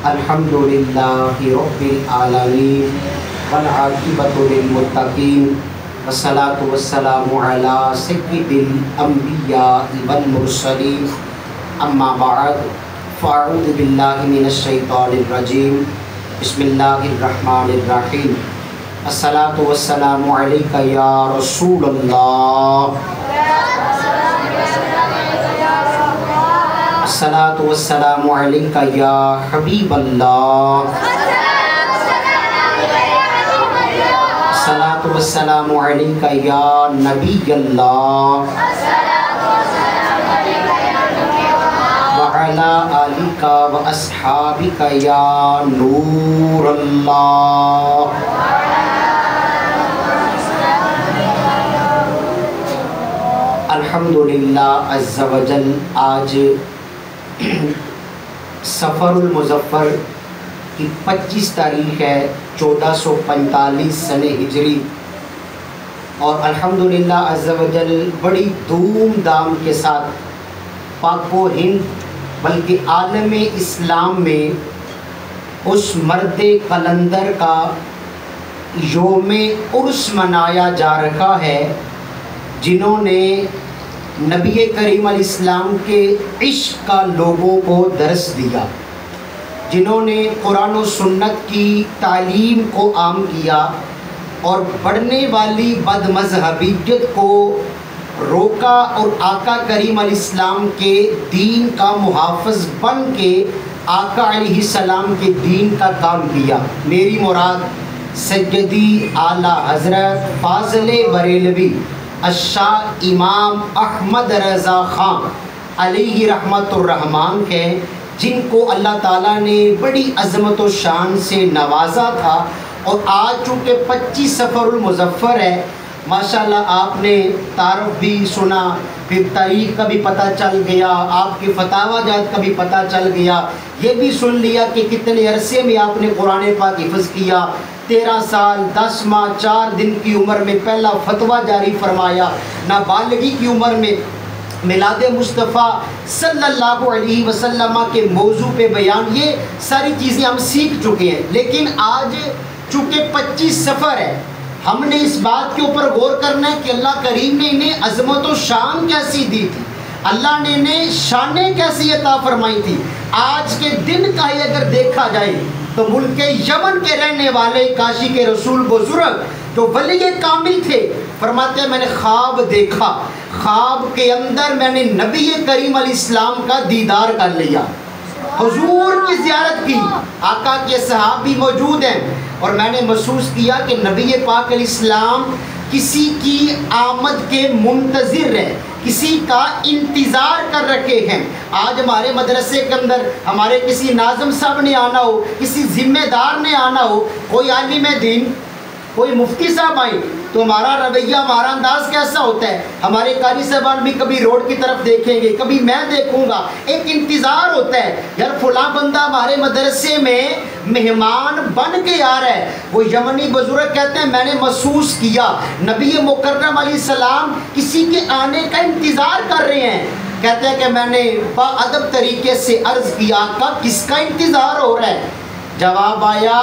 الحمدللہ رب العالمین والعاقبۃ للمتقین والصلاة والسلام علی سید الانبیاء والمرسلین اما بعد فاعوذ باللہ من الشیطان الرجیم بسم اللہ الرحمن الرحیم الصلاة والسلام علیکہ یا رسول اللہ الصلاة والسلام علیکہ یا حبیب اللہ الصلاة والسلام علیکہ یا نبی اللہ وعلا آلکہ واصحابکہ یا نور اللہ۔ الحمدللہ عز و جل آج سفر المظفر کی 25 تاریخ ہے 1445 سنہ ہجری، اور الحمدللہ عز و جل بڑی دھوم دھام کے ساتھ پاک و ہند بلکہ عالم اسلام میں اس مرد قلندر کا یوم عرس منایا جا رہا ہے جنہوں نے نبی کریم علیہ السلام کے عشق کا لوگوں کو درس دیا، جنہوں نے قرآن و سنت کی تعلیم کو عام کیا اور بڑھنے والی بد مذہبیت کو روکا اور آقا کریم علیہ السلام کے دین کا محافظ بن کے آقا علیہ السلام کے دین کا کام کیا۔ میری مراد سیدی اعلیٰ حضرت فاضل بریلوی الشاہ امام احمد رضا خان علیہ رحمت الرحمان ہے، جن کو اللہ تعالیٰ نے بڑی عظمت و شان سے نوازا تھا، اور آج چونکہ 25 سفر المظفر ہے، ماشاءاللہ آپ نے تعارف بھی سنا، پھر تاریخ کا بھی پتہ چل گیا، آپ کے فتاوی جات کا بھی پتہ چل گیا، یہ بھی سن لیا کہ کتنے عرصے میں آپ نے قرآن پاک حفظ کیا۔ 13 سال 10 ماہ 4 دن کی عمر میں پہلا فتویٰ جاری فرمایا، نابالغی کی عمر میں میلاد مصطفیٰ صلی اللہ علیہ وسلم کے موضوع پہ بیان، یہ ساری چیزیں ہم سیکھ چکے ہیں۔ لیکن آج چونکہ 25 سفر ہے، ہم نے اس بات کے اوپر غور کرنا ہے کہ اللہ کریم نے انہیں عظمت و شان کیسی دی تھی، اللہ نے انہیں شانیں کیسی عطا فرمائی تھی۔ آج کے دن کا ہی اگر دیکھا جائے تو ملک یمن کے رہنے والے کاشی کے رسول بزرگ جو ولی کامل تھے، فرماتے ہیں میں نے خواب دیکھا، خواب کے اندر میں نے نبی کریم علیہ السلام کا دیدار کر لیا، حضور کی زیارت کی، آقا کے صحابی موجود ہیں، اور میں نے محسوس کیا کہ نبی پاک علیہ السلام کسی کی آمد کے منتظر ہیں، کسی کا انتظار کر رکھے ہیں۔ آج ہمارے مدرسے کے اندر ہمارے کسی ناظم صاحب نے آنا ہو، کسی ذمہ دار نے آنا ہو، کوئی عالم دین، کوئی مفتی صاحب آئیں تو ہمارا رویہ، ہمارا انداز کیسا ہوتا ہے؟ ہمارے قاری صاحبان بھی کبھی روڈ کی طرف دیکھیں گے، کبھی میں دیکھوں گا، ایک انتظار ہوتا ہے یار فلاں بندہ ہمارے مدرسے میں مہمان بن کے آ رہا ہے۔ وہ یمنی بزرگ کہتے ہیں میں نے محسوس کیا نبی مکرم علیہ السلام کسی کے آنے کا انتظار کر رہے ہیں۔ کہتے ہیں کہ میں نے با ادب طریقے سے عرض کیا آقا کس کا انتظار ہو رہا ہے؟ جواب آیا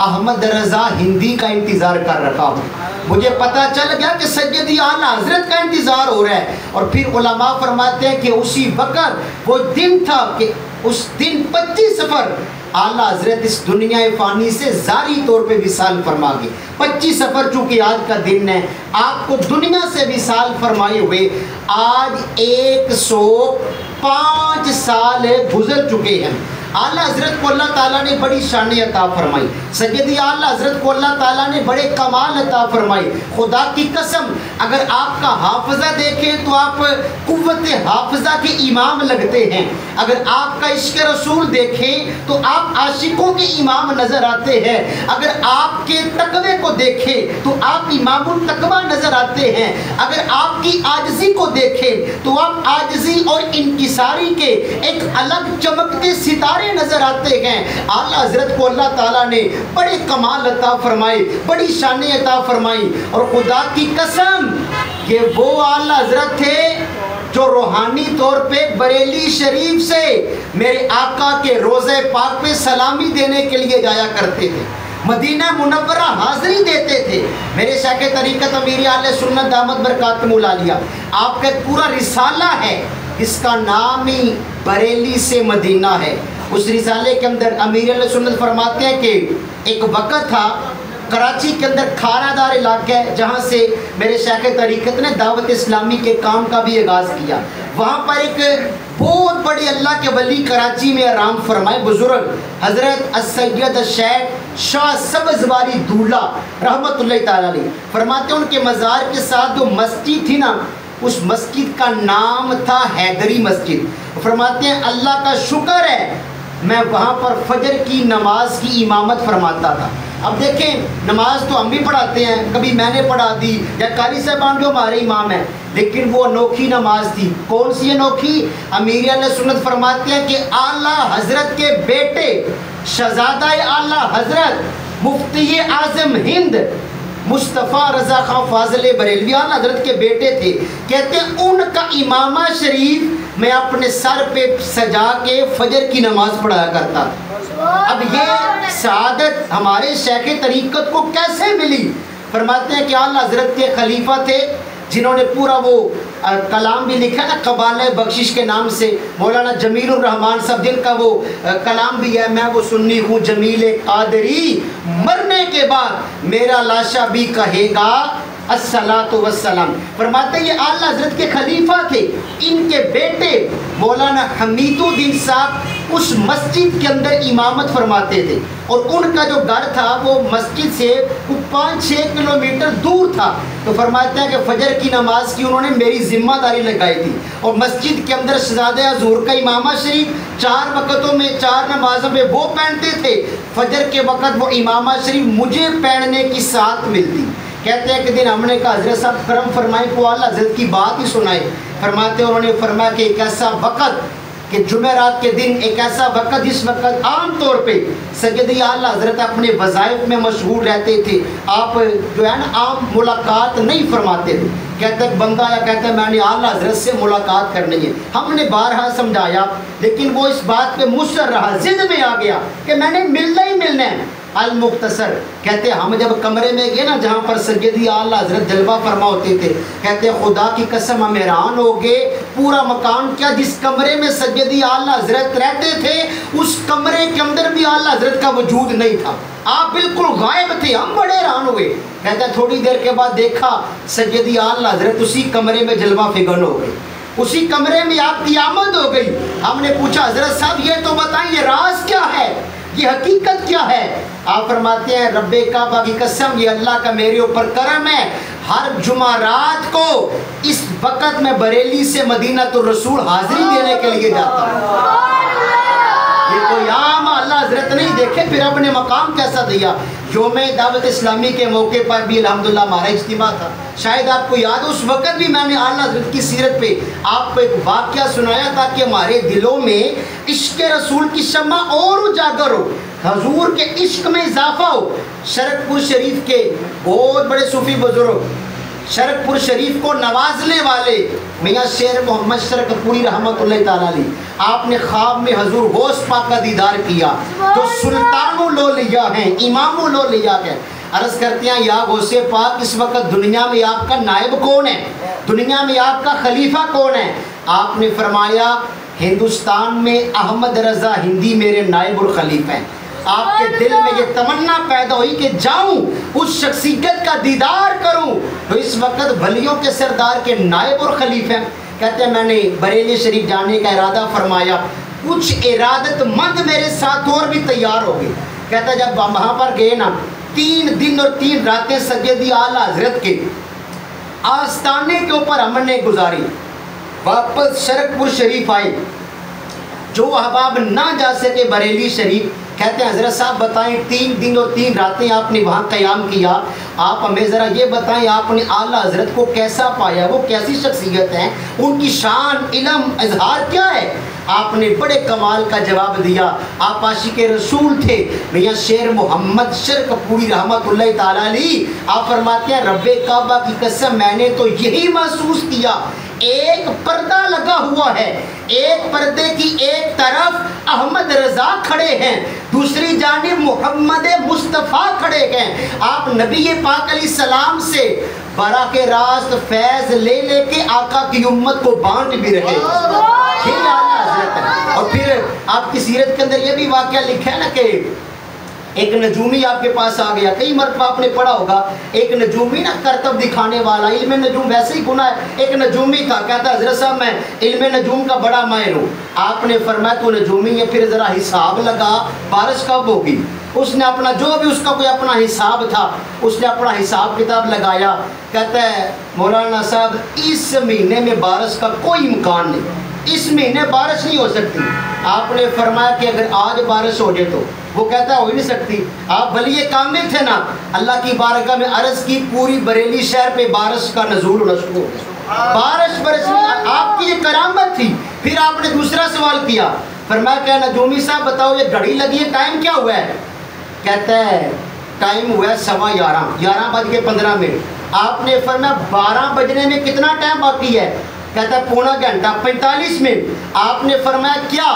احمد رضا ہندی کا انتظار کر رکھا ہوں۔ مجھے پتہ چل گیا کہ سیدی اعلیٰ حضرت کا انتظار ہو رہا ہے۔ اور پھر علماء فرماتے ہیں کہ اسی وقت وہ دن تھا کہ اس دن 25 سفر اعلیٰ حضرت اس دنیا فانی سے ظاہری طور پہ وصال فرما گئے۔ 25 سفر چونکہ آج کا دن ہے، آپ کو دنیا سے وصال فرمائے ہوئے آج 105 سال گزر چکے ہیں۔ اعلیٰ حضرت کو اللہ تعالیٰ نے بڑی شان عطا فرمائی، سیدی اعلیٰ حضرت کو اللہ تعالیٰ نے بڑے کمال عطا فرمائی۔ خدا کی قسم اگر آپ کا حافظہ دیکھیں تو آپ قوت حافظہ کے امام لگتے ہیں، اگر آپ کا عشق رسول دیکھیں تو آپ عاشقوں کے امام نظر آتے ہیں، اگر آپ کے تقوی کو دیکھیں تو آپ امام التقویٰ نظر آتے ہیں، اگر آپ کی عاجزی کو دیکھیں تو آپ عاجزی اور انکساری کے ایک الگ چمکتے ستارے نظر آتے ہیں۔ اعلیٰ حضرت کو اللہ تعالیٰ نے بڑے کمال عطا فرمائے، بڑی شان عطا فرمائی، اور خدا کی قسم یہ وہ اعلیٰ حضرت تھے جو روحانی طور پہ بریلی شریف سے میرے آقا کے روضہ پاک پہ سلامی دینے کے لیے جایا کرتے تھے، مدینہ منورہ حاضری دیتے تھے۔ میرے شیخ طریقت امیر اہل سنت دامت برکاتہم العالیہ، آپ کا ایک پورا رسالہ ہے، اس کا نام ہی بریلی سے مدینہ ہے۔ اس رسالے کے اندر امیر اہل سنت فرماتے ہیں کہ ایک وقت تھا کراچی کے اندر کھارا دار علاقہ ہے جہاں سے میرے شیخ طریقت نے دعوت اسلامی کے کام کا بھی آغاز کیا۔ وہاں پر ایک بہت بڑے اللہ کے ولی کراچی میں آرام فرمائے بزرگ حضرت السید الشیخ شاہ سبزواری دولہ رحمت اللہ تعالیٰ علیہ، فرماتے ہیں ان کے مزار کے ساتھ جو مسجد تھی نا، اس مسجد کا نام تھا حیدری مسجد۔ فرماتے ہیں اللہ کا شکر ہے میں وہاں پر فجر کی نماز کی امامت فرماتا تھا۔ اب دیکھیں نماز تو ہم بھی پڑھاتے ہیں، کبھی میں نے پڑھا دی یا قاری صاحبان جو ہمارے امام ہیں، لیکن وہ انوکھی نماز تھی۔ کون سی انوکھی؟ امیر اہل سنت فرماتے ہیں کہ اعلیٰ حضرت کے بیٹے شہزادہ اعلیٰ حضرت مفتی اعظم ہند مصطفیٰ رضا خان فاضل بریلوی اعلیٰ حضرت کے بیٹے تھے، کہتے ہیں ان کا امامہ شریف میں اپنے سر پہ سجا کے فجر کی نماز پڑھایا کرتا تھا۔ اب یہ سعادت ہمارے شیخ طریقت کو کیسے ملی؟ فرماتے ہیں کہ اعلیٰ حضرت کے خلیفہ تھے جنہوں نے پورا وہ کلام بھی لکھا نا قبالۂ بخشش کے نام سے، مولانا جمیل الرحمان صاحب جن کا وہ کلام بھی ہے، میں وہ سنی ہوں جمیل قادری، مرنے کے بعد میرا لاشا بھی کہے گا الصلاۃ والسلام۔ فرماتے ہیں یہ اعلیٰ حضرت کے خلیفہ تھے، ان کے بیٹے مولانا حمید الدین صاحب اس مسجد کے اندر امامت فرماتے تھے، اور ان کا جو گھر تھا وہ مسجد سے 5-6 کلومیٹر دور تھا۔ تو فرماتے ہیں کہ فجر کی نماز کی انہوں نے میری ذمہ داری لگائی تھی، اور مسجد کے اندر شہزادہ حضور کا امامہ شریف 4 وقتوں میں 4 نمازوں میں وہ پہنتے تھے، فجر کے وقت وہ امامہ شریف مجھے پہننے کی ساتھ ملتی۔ کہتے ہیں کہ دن ہم نے کہا حضرت صاحب کرم فرمائیں کو اعلیٰ حضرت کی بات ہی سنائے۔ فرماتے ہیں انہوں نے فرمایا کہ ایک ایسا وقت کہ جمعرات کے دن ایک ایسا وقت جس وقت عام طور پہ سیدی اعلیٰ حضرت اپنے وظائف میں مشغول رہتے تھے، آپ جو ہے نا عام ملاقات نہیں فرماتے تھے۔ کہتا ہے بندہ یا کہتا ہے میں نے اعلیٰ حضرت سے ملاقات کرنی ہے، ہم نے بارہا سمجھایا لیکن وہ اس بات پہ مصر رہا، ضد میں آ گیا کہ میں نے ملنا ہی ملنا ہے۔ المختصر کہتے ہیں ہم جب کمرے میں گئے نا جہاں پر سیدی اعلیٰ حضرت جلوہ فرما ہوتے تھے، کہتے ہیں خدا کی قسم ہم حیران ہو گئے، پورا مکان کیا جس کمرے میں سیدی اعلیٰ حضرت رہتے تھے اس کمرے کے اندر بھی اعلیٰ حضرت کا وجود نہیں تھا، آپ بالکل غائب تھے، ہم بڑے حیران ہوئے۔ کہتے ہیں تھوڑی دیر کے بعد دیکھا سیدی اعلیٰ حضرت اسی کمرے میں جلوہ فگن ہو گئے، اسی کمرے میں آپ کی آمد ہو گئی۔ ہم نے پوچھا حضرت صاحب یہ تو بتائیں یہ راز کیا ہے، یہ حقیقت کیا ہے؟ آپ فرماتے ہیں رب کعبہ کی قسم یہ اللہ کا میرے اوپر کرم ہے، ہر جمعرات کو اس وقت میں بریلی سے مدینہ الرسول حاضری دینے کے لیے جاتا ہوں۔ یہ کوئی عام اللہ حضرت نہیں، دیکھے پھر اپنے مقام کیسا دیا۔ یوم دعوت اسلامی کے موقع پر بھی الحمدللہ ہمارا اجتماع تھا، شاید آپ کو یاد ہو اس وقت بھی میں نے اعلیٰ حضرت کی سیرت پہ آپ کو ایک واقعہ سنایا تھا کہ ہمارے دلوں میں عشق رسول کی شمع اور اجاگر ہو، حضور کے عشق میں اضافہ ہو۔ شرک شریف کے بہت بڑے صوفی بزرگ، شرک پور شریف کو نوازنے والے میاں شیر محمد شرک پوری رحمت اللہ تعالیٰ علیہ، آپ نے خواب میں حضور غوث پاک کا دیدار کیا جو سلطانوں لو لیا ہیں، اماموں لو لیا ہے۔ عرض کرتے ہیں یا غوث پاک اس وقت دنیا میں آپ کا نائب کون ہے، دنیا میں آپ کا خلیفہ کون ہے؟ آپ نے فرمایا ہندوستان میں احمد رضا ہندی میرے نائب الخلیفہ ہیں۔ آپ کے دل میں یہ تمنا پیدا ہوئی کہ جاؤں اس شخصیت کا دیدار کروں تو اس وقت ولیوں کے سردار کے نائب اور خلیفہ ہیں۔ کہتے ہیں میں نے بریلی شریف جانے کا ارادہ فرمایا، کچھ ارادت مند میرے ساتھ اور بھی تیار ہو گئے۔ کہتا ہے جب ہم وہاں پر گئے نا 3 دن اور 3 راتیں سیدی اعلیٰ حضرت کے آستانے کے اوپر ہم نے گزاری، واپس شرک پور شریف آئے، جو احباب نہ جا سکے بریلی شریف، کہتے ہیں حضرت صاحب بتائیں 3 دن اور 3 راتیں آپ نے وہاں قیام کیا، آپ ہمیں ذرا یہ بتائیں آپ نے اعلیٰ حضرت کو کیسا پایا، وہ کیسی شخصیت ہیں، ان کی شان علم اظہار کیا ہے؟ آپ نے بڑے کمال کا جواب دیا، آپ عاشق رسول تھے، میاں شیر محمد شرک پوری رحمت اللہ تعالیٰ علیہ۔ آپ فرماتے ہیں رب کعبہ کی قسم میں نے تو یہی محسوس کیا ایک پردہ لگا ہوا ہے، ایک پردے کی ایک طرف احمد رضا کھڑے ہیں، دوسری جانب محمد مصطفیٰ کھڑے ہیں۔ آپ نبی پاک علیہ السلام سے براہ راست فیض لے لے کے آقا کی امت کو بانٹ بھی رہے ہیں۔ اور پھر آپ کی سیرت کے اندر یہ بھی واقعہ لکھا ہے نا کہ ایک نجومی آپ کے پاس آ گیا، کئی مرتبہ آپ نے پڑھا ہوگا، ایک نجومی نا کرتب دکھانے والا، علم نجوم ویسے ہی گناہ ہے، ایک نجومی تھا، کہتا حضرت صاحب میں علم نجوم کا بڑا ماہر ہوں۔ آپ نے فرمایا تو نجومی ہے، پھر ذرا حساب لگا بارش کب ہوگی۔ اس نے اپنا جو بھی اس کا کوئی اپنا حساب تھا، اس نے اپنا حساب کتاب لگایا، کہتا ہے مولانا صاحب اس مہینے میں بارش کا کوئی امکان نہیں، اس مہینے بارش نہیں ہو سکتی۔ آپ نے فرمایا کہ اگر آج بارش ہو جائے تو، وہ کہتا ہے ہو ہی نہیں سکتی۔ آپ ولی کامل تھے نا، اللہ کی بارگاہ میں عرض کی پوری بریلی شہر پہ بارش کا نزول ہونا شروع ہو گیا، بارش برسنی، آپ کی یہ کرامت تھی۔ پھر آپ نے دوسرا سوال کیا، فرمایا کہ نجومی صاحب بتاؤ یہ گھڑی لگی ہے، ٹائم کیا ہوا ہے؟ کہتا ہے ٹائم ہوا ہے 11:15، 11:15۔ آپ نے فرمایا 12 بجنے میں کتنا ٹائم باقی ہے؟ کہتا ہے پونا گھنٹہ 45 منٹ۔ آپ نے فرمایا کیا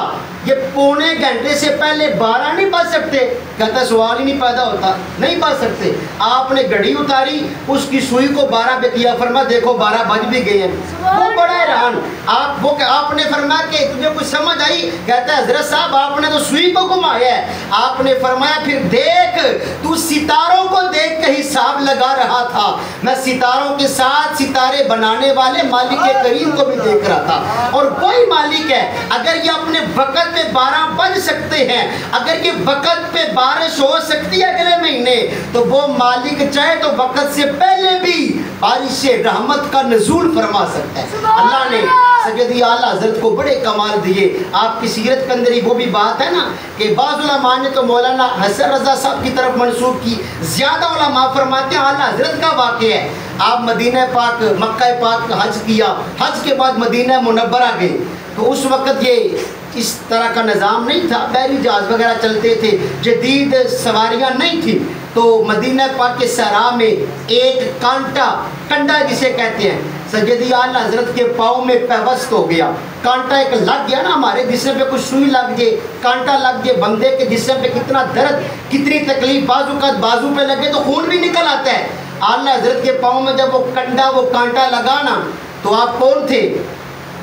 یہ پونے گھنٹے سے پہلے 12 نہیں بج سکتے؟ کہتا ہے سوال ہی نہیں پیدا ہوتا، نہیں بج سکتے۔ آپ نے گھڑی اتاری، اس کی سوئی کو 12 پہ کیا، فرمایا دیکھو 12 بج بھی گئے ہیں۔ وہ بڑا حیران، آپ نے فرمایا کہ تجھے کچھ سمجھ آئی؟ کہتا ہے حضرت صاحب آپ نے تو سوئی کو گھمایا ہے۔ آپ نے فرمایا پھر دیکھ تو ستاروں کو دیکھ کے حساب لگا رہا تھا، میں ستاروں کے ساتھ ستارے بنانے والے مالک کریم کو بھی دیکھ رہا تھا، اور کوئی مالک ہے اگر یہ اپنے وقت پہ 12 بج سکتے ہیں، اگر یہ وقت پہ بارش ہو سکتی ہے اگلے مہینے، تو وہ مالک چاہے تو وقت سے پہلے بھی بارش رحمت کا نزول فرما سکتا ہے۔ اللہ نے سیدی اعلیٰ حضرت کو بڑے کمال دیے۔ آپ کی سیرت کے اندر ہی وہ بھی بات ہے نا کہ بعض علماء نے تو مولانا حسن رضا صاحب کی طرف منسوب کی، زیادہ علماء فرماتے ہیں اعلیٰ حضرت کا واقعہ ہے۔ آپ مدینہ پاک مکہ پاک کا حج کیا، حج کے بعد مدینہ منورہ گئے، تو اس وقت یہ اس طرح کا نظام نہیں تھا، بحری جہاز وغیرہ چلتے تھے، جدید سواریاں نہیں تھی، تو مدینہ پاک کے صحرا میں ایک کانٹا، کنڈا جسے کہتے ہیں، سیدی اعلیٰ حضرت کے پاؤں میں پیوست ہو گیا۔ کانٹا ایک لگ گیا نا، ہمارے جسم پہ کچھ سوئی لگ جائے، کانٹا لگ جائے، بندے کے جسم پہ کتنا درد، کتنی تکلیف، بازو کا بازو پہ لگے تو خون بھی نکل آتا ہے۔ اعلیٰ حضرت کے پاؤں میں جب وہ کنڈا وہ کانٹا لگا نا، تو آپ کون تھے؟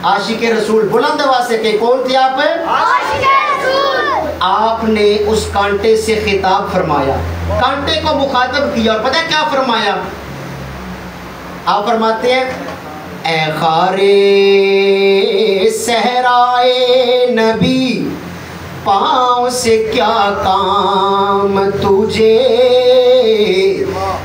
عاشق رسول، بلند آواز سے کہ کون تھے آپ؟ عاشق رسول۔ آپ نے اس کانٹے سے خطاب فرمایا، کانٹے کو مخاطب کیا، اور پتہ کیا فرمایا؟ آپ فرماتے ہیں اے خارے صحرائے نبی، پاؤں سے کیا کام تجھے،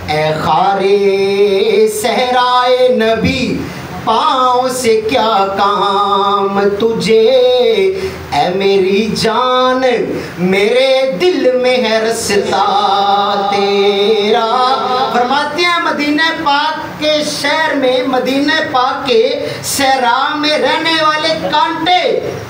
اے خارے صحرائے نبی، پاؤں سے کیا کام تجھے، اے میری جان میرے دل میں ہے رستا تیرا۔ فرماتے ہیں مدینہ پاک کے شہر میں، مدینہ پاک کے صحرا میں رہنے والے کانٹے،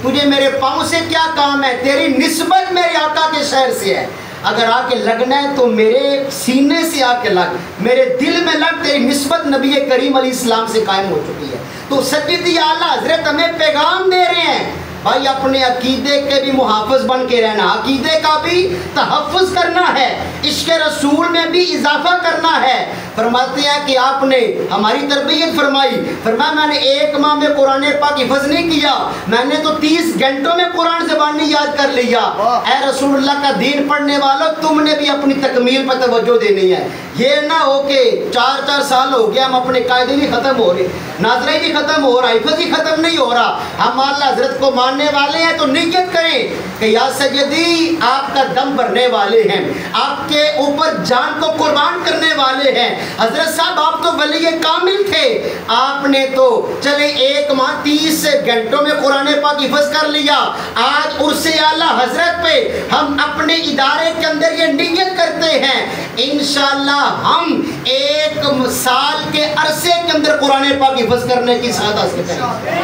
تجھے میرے پاؤں سے کیا کام ہے؟ تیری نسبت میرے آقا کے شہر سے ہے، اگر آ کے لگنا ہے تو میرے سینے سے آ کے لگ، میرے دل میں لگ، تیری نسبت نبی کریم علیہ السلام سے قائم ہو چکی ہے۔ تو سیدی اعلیٰ حضرت ہمیں پیغام دے رہے ہیں، بھائی اپنے عقیدے کے بھی محافظ بن کے رہنا، عقیدے کا بھی تحفظ کرنا ہے، عشق رسول میں بھی اضافہ کرنا ہے۔ فرماتے ہیں کہ آپ نے ہماری تربیت فرمائی، فرمایا میں نے 1 ماہ میں قرآن پاک حفظ نہیں کیا، میں نے تو 30 گھنٹوں میں قرآن زبانی یاد کر لیا۔ اے رسول اللہ کا دین پڑھنے والوں، تم نے بھی اپنی تکمیل پر توجہ دینی ہے، یہ نہ ہو کہ 4 سال ہو گیا ہم اپنے قاعدے نہیں ختم ہو رہے، ناظرین نہیں ختم ہو رہا، حفظ ہی ختم نہیں ہو رہا، ہم اعلیٰ حضرت کو ماننے والے ہیں تو نیت کریں کہ یا سیدی آپ کا دم بھرنے والے ہیں، آپ کے اوپر جان کو قربان کرنے والے ہیں۔ حضرت صاحب آپ تو ولی کامل تھے، آپ نے تو چلے 1 ماہ 30 گھنٹوں میں قرآن پاک حفظ کر لیا، آج عرص اعلیٰ حضرت پہ ہم اپنے ادارے کے اندر یہ نیت کرتے ہیں انشاءاللہ ہم 1 سال کے عرصے کے اندر قرآن پاک حفظ کرنے کی سعادت حاصل کریں گے۔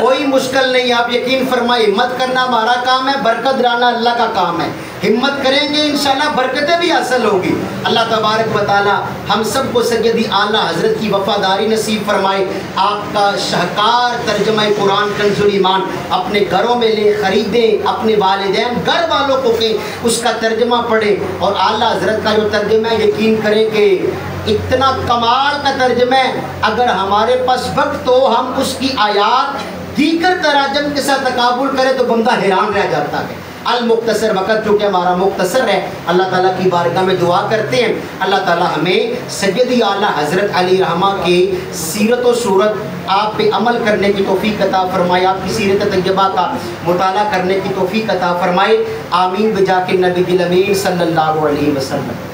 کوئی مشکل نہیں. آپ یقین فرمائے ہمت کرنا ہمارا کام ہے, برکت لانا اللہ کا کام ہے. ہمت کریں گے انشاءاللہ برکتیں بھی حاصل ہوگی. اللہ تبارک و تعالی ہم سب کو سیدی اعلیٰ حضرت کی وفاداری نصیب فرمائے. آپ کا شاہکار ترجمہ قرآن کنز الایمان اپنے گھروں میں لے, خریدیں, اپنے والدین گھر والوں کو کہ اس کا ترجمہ پڑھیں. اور اعلیٰ حضرت کا جو ترجمہ ہے یقین کریں کہ اتنا کمال کا ترجمہ ہے, اگر ہمارے پاس وقت ہو ہم اس کی آیات دیگر تراجم کے ساتھ تقابل کریں تو بندہ حیران رہ جاتا ہے. المختصر وقت جو کہ ہمارا مختصر ہے, اللہ تعالیٰ کی بارگاہ میں دعا کرتے ہیں اللہ تعالیٰ ہمیں سیدی اعلیٰ حضرت علی رحمہ کی سیرت و صورت آپ پہ عمل کرنے کی توفیق عطا فرمائے, آپ کی سیرت طیبہ کا مطالعہ کرنے کی توفیق عطا فرمائے. آمین بجاہ النبی الامین صلی اللہ علیہ وسلم.